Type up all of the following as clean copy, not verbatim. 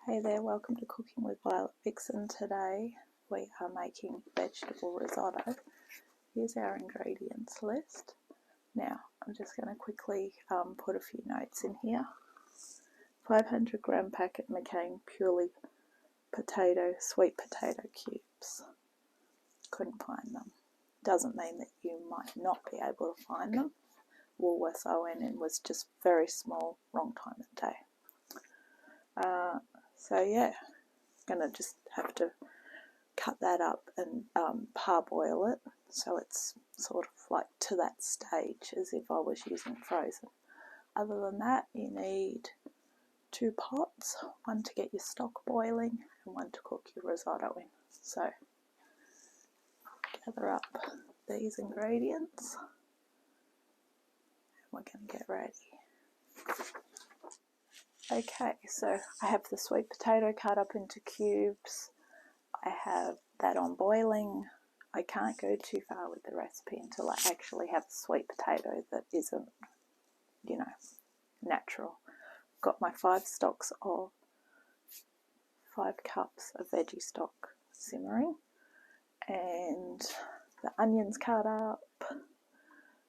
Hey there, welcome to Cooking with Violet Vixen. Today we are making vegetable risotto. Here's our ingredients list. Now I'm just going to quickly put a few notes in here. 500 gram packet McCain purely sweet potato cubes. Couldn't find them. Doesn't mean that you might not be able to find them. Woolworths I went in was just very small, wrong time of day. So yeah, gonna just have to cut that up and parboil it so it's sort of like to that stage as if I was using frozen. Other than that, you need 2 pots, one to get your stock boiling and one to cook your risotto in. So gather up these ingredients and we're going to get ready. Okay, so I have the sweet potato cut up into cubes. I have that on boiling. I can't go too far with the recipe until I actually have the sweet potato that isn't, natural. Got my 5 cups of veggie stock simmering, and the onions cut up,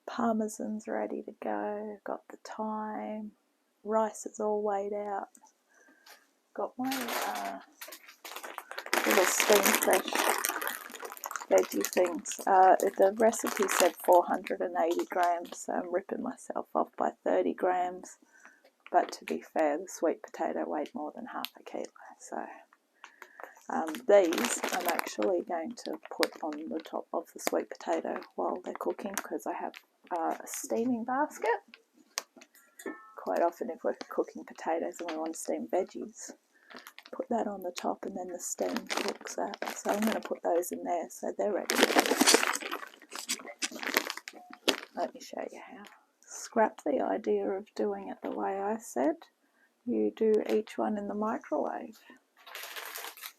parmesan's ready to go, got the thyme, rice is all weighed out, got my little steam fresh veggie things. The recipe said 480 grams, so I'm ripping myself off by 30 grams, but to be fair, the sweet potato weighed more than half a kilo, so these I'm actually going to put on the top of the sweet potato while they're cooking because I have a steaming basket. Quite often if we're cooking potatoes and we want to steam veggies, put that on the top and then the steam cooks that. So I'm going to put those in there so they're ready. Let me show you how. Scrap the idea of doing it the way I said. You do each one in the microwave.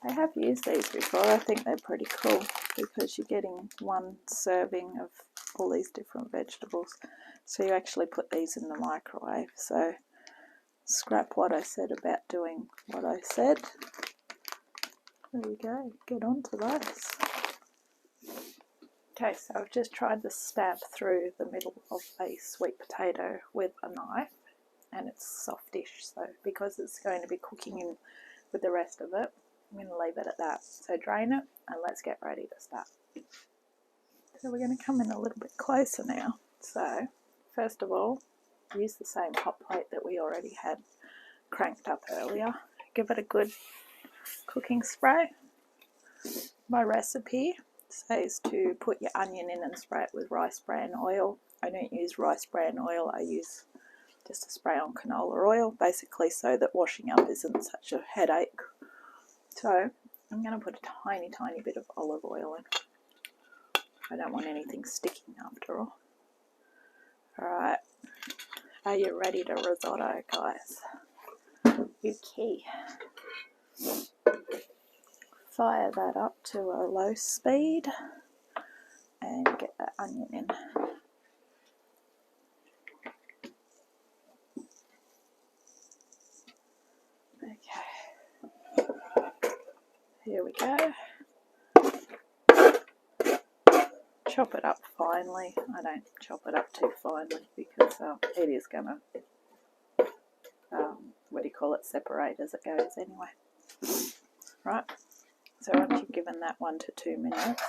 I have used these before. I think they're pretty cool because you're getting one serving of all these different vegetables. So you actually put these in the microwave. So scrap what I said about doing what I said. There you go. Get on to those. Okay, so I've just tried to stab through the middle of a sweet potato with a knife, and it's softish. So because it's going to be cooking in with the rest of it, I'm going to leave it at that. So drain it and let's get ready to start. So we're going to come in a little bit closer now. So first of all, use the same hot plate that we already had cranked up earlier. Give it a good cooking spray. My recipe says to put your onion in and spray it with rice bran oil. I don't use rice bran oil, I use just a spray on canola oil, basically so that washing up isn't such a headache. So I'm going to put a tiny bit of olive oil in. I don't want anything sticking after all. Alright, are you ready to risotto, guys? Okay. Fire that up to a low speed and get that onion in. Okay, here we go. Chop it up finely. I don't chop it up too finely because it is going to, separate as it goes anyway. Right, so once you've given that 1 to 2 minutes,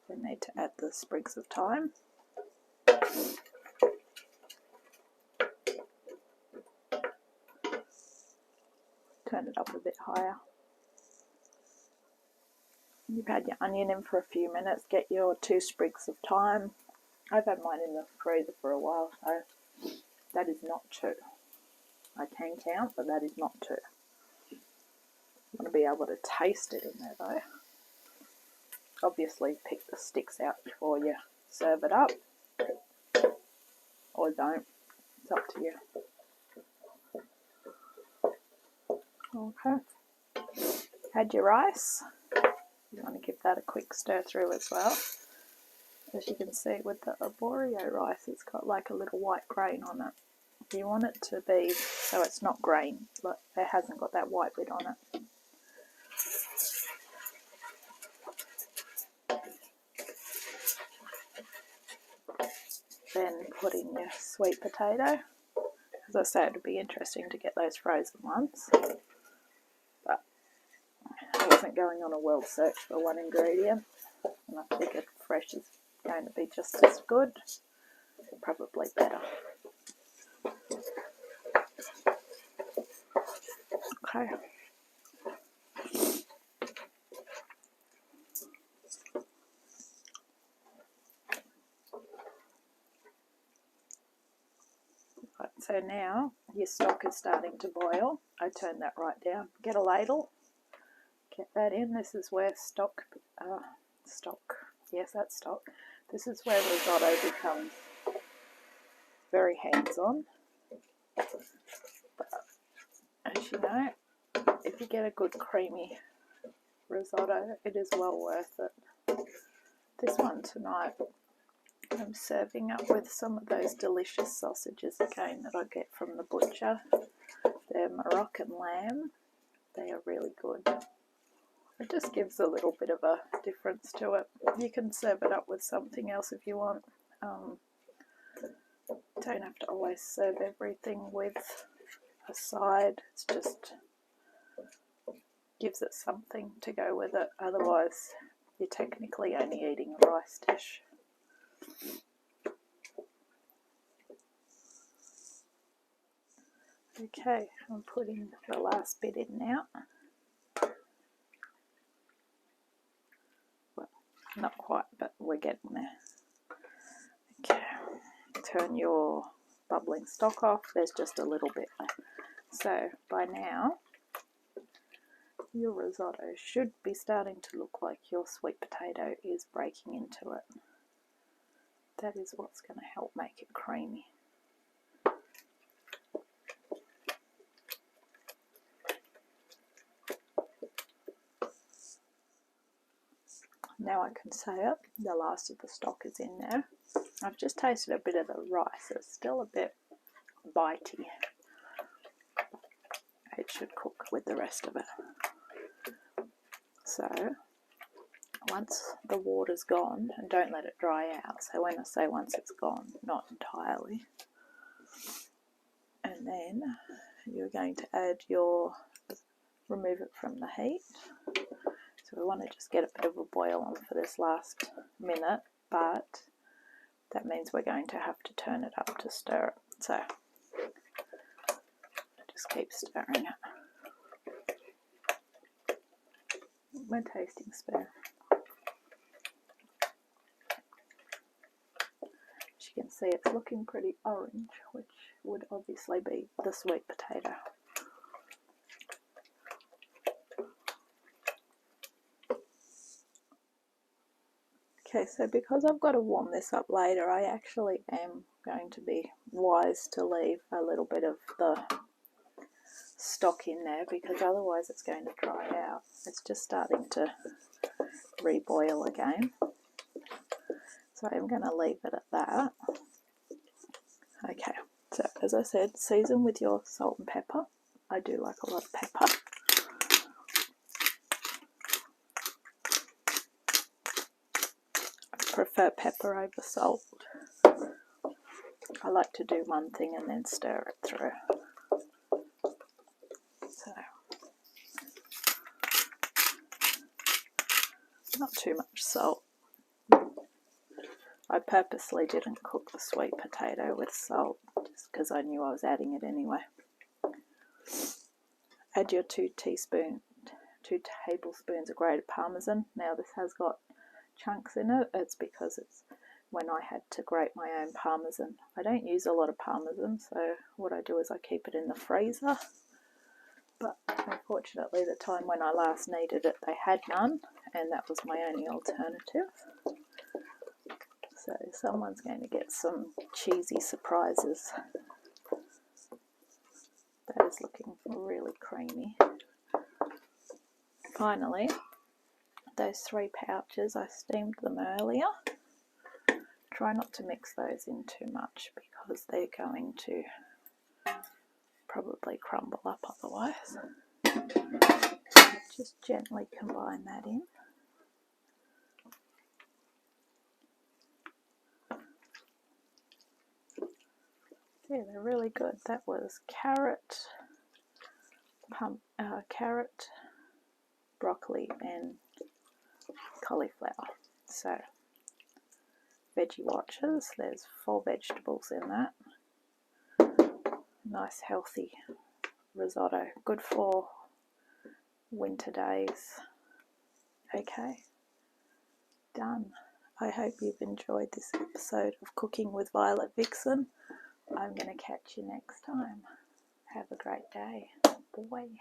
you need to add the sprigs of thyme. Turn it up a bit higher. You've had your onion in for a few minutes, get your 2 sprigs of thyme. I've had mine in the freezer for a while, so that is not 2. I can count, but that is not 2. You want to be able to taste it in there though. Obviously pick the sticks out before you serve it up, or don't, it's up to you. Okay, add your rice. You want to give that a quick stir through as well. As you can see with the arborio rice, it's got like a little white grain on it. You want it to be so it's not grain. Look, it hasn't got that white bit on it. Then put in your sweet potato. As I say, it would be interesting to get those frozen ones, but I wasn't going on a world search for one ingredient, and I figured fresh is going to be just as good, probably better. Okay. Right, so now your stock is starting to boil. I turn that right down. Get a ladle, get that in. This is where stock, yes, that's stock. This is where risotto becomes very hands-on. But as you know, if you get a good creamy risotto, it is well worth it. This one tonight, I'm serving up with some of those delicious sausages again that I get from the butcher. They're Moroccan lamb. They are really good. It just gives a little bit of a difference to it. You can serve it up with something else if you want. Don't have to always serve everything with a side. It's just gives it something to go with it. Otherwise, you're technically only eating a rice dish. Okay, I'm putting the last bit in now. Well, not quite, but we're getting there. Okay, turn your bubbling stock off. There's just a little bit left. So by now, your risotto should be starting to look like your sweet potato is breaking into it. That is what's going to help make it creamy. Now I can say it, the last of the stock is in there. I've just tasted a bit of the rice. It's still a bit bitey. It should cook with the rest of it. So once the water's gone, and don't let it dry out. So when I say once it's gone, not entirely. And then you're going to add remove it from the heat. So we want to just get a bit of a boil on for this last minute, but that means we're going to have to turn it up to stir it. So just keep stirring it. My tasting spoon. As you can see, it's looking pretty orange, which would obviously be the sweet potato. Okay, so because I've got to warm this up later, I actually am going to be wise to leave a little bit of the stock in there, because otherwise it's going to dry out. It's just starting to reboil again. So I'm going to leave it at that. Okay, so as I said, season with your salt and pepper. I do like a lot of pepper. Prefer pepper over salt. I like to do one thing and then stir it through. So, not too much salt. I purposely didn't cook the sweet potato with salt, just because I knew I was adding it anyway. Add your 2 tablespoons of grated Parmesan. Now this has got chunks in it. It's because it's when I had to grate my own Parmesan. I don't use a lot of Parmesan, so what I do is I keep it in the freezer. But unfortunately, the time when I last needed it, they had none, and that was my only alternative. So someone's going to get some cheesy surprises. That is looking really creamy. Finally, those 3 pouches, I steamed them earlier. Try not to mix those in too much because they're going to probably crumble up otherwise. Just gently combine that in. Yeah, they're really good. That was carrot, broccoli and cauliflower. So, veggie watchers, there's 4 vegetables in that. Nice healthy risotto, good for winter days. Okay, done. I hope you've enjoyed this episode of Cooking with Violet Vixen. I'm going to catch you next time. Have a great day. Bye.